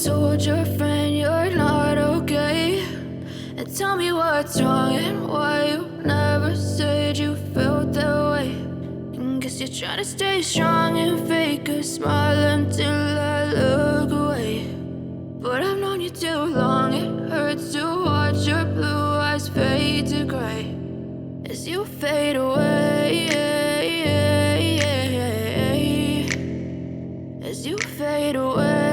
told your friend you're not okay, and tell me what's wrong and why you never said you felt that way. And guess you're trying to stay strong and fake a smile until I look away. But I've known you too long, it hurts to watch your blue eyes fade to gray as you fade away, as you fade away.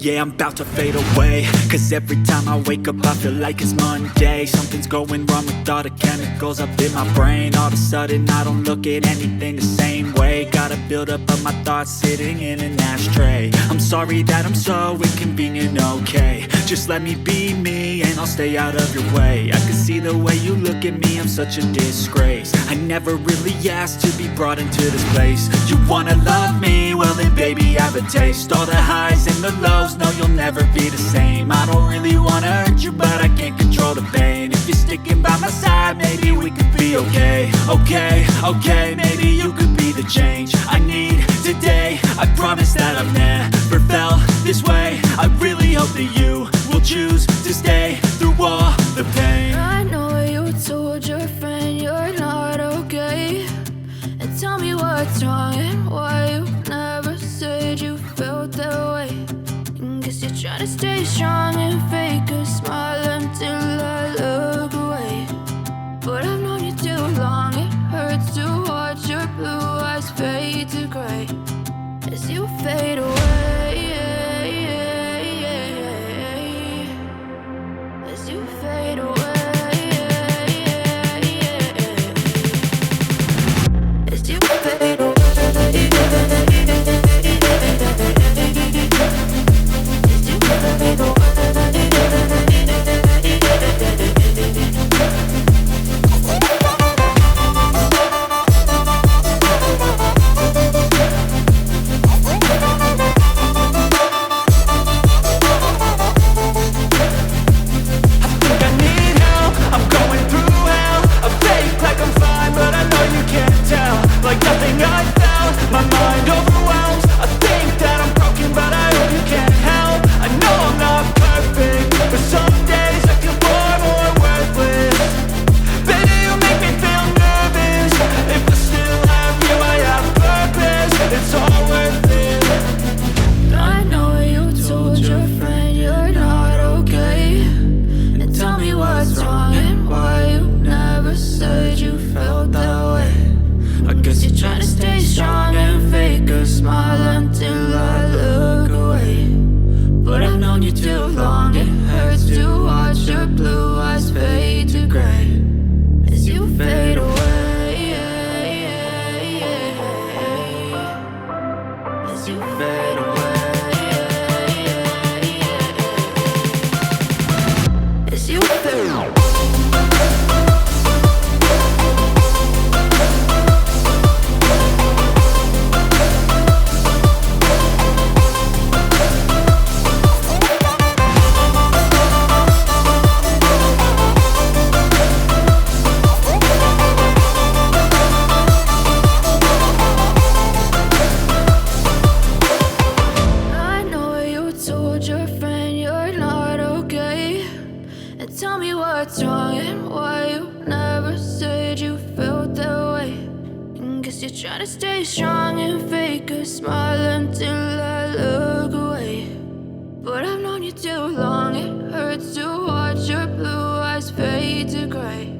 Yeah, I'm about to fade away, cause every time I wake up I feel like it's Monday. Something's going wrong with all the chemicals up in my brain. All of a sudden I don't look at anything the same way. Got a buildup of my thoughts sitting in an ashtray. I'm sorry that I'm so inconvenient, okay. Just let me be me and I'll stay out of your way. I can see the way you look at me, I'm such a disgrace. I never really asked to be brought into this place. You wanna love me? Well then baby I have a taste. All the highs and the lows, no you'll never be the same. I don't really wanna hurt you but I can't control the pain. If you're sticking by my side maybe we could be okay. Okay, maybe you could be the change I need today. I promise that I've never felt this way. I really hope that you will choose to stay through all the pain. I know you told your friend you're not okay, and tell me what's wrong and why you never said you felt that way. And guess you're trying to stay strong and fake a smile until I look away. But I've known you too long, it hurts to watch your blue eyes fade to gray as you fade away, as you fade away, as you fade away, as you fade away. Like nothing I felt, my mind overwhelms. I think that I'm broken, but I hope you can't help. I know I'm not perfect, but some days I feel far more worthless. Baby, you make me feel nervous. If I still have you, I have purpose. It's all worth it. I know you told your friend you're not okay, and tell me what's wrong and why you never said you felt that way. I guess you're trying to stay strong and fake a smile until I look away. But I've known you too long, it hurts to watch your blue eyes fade to gray as you fade away, as you fade away, as you fade away. Tell me what's wrong and why you never said you felt that way. And guess you're trying to stay strong and fake a smile until I look away. But I've known you too long, it hurts to watch your blue eyes fade to gray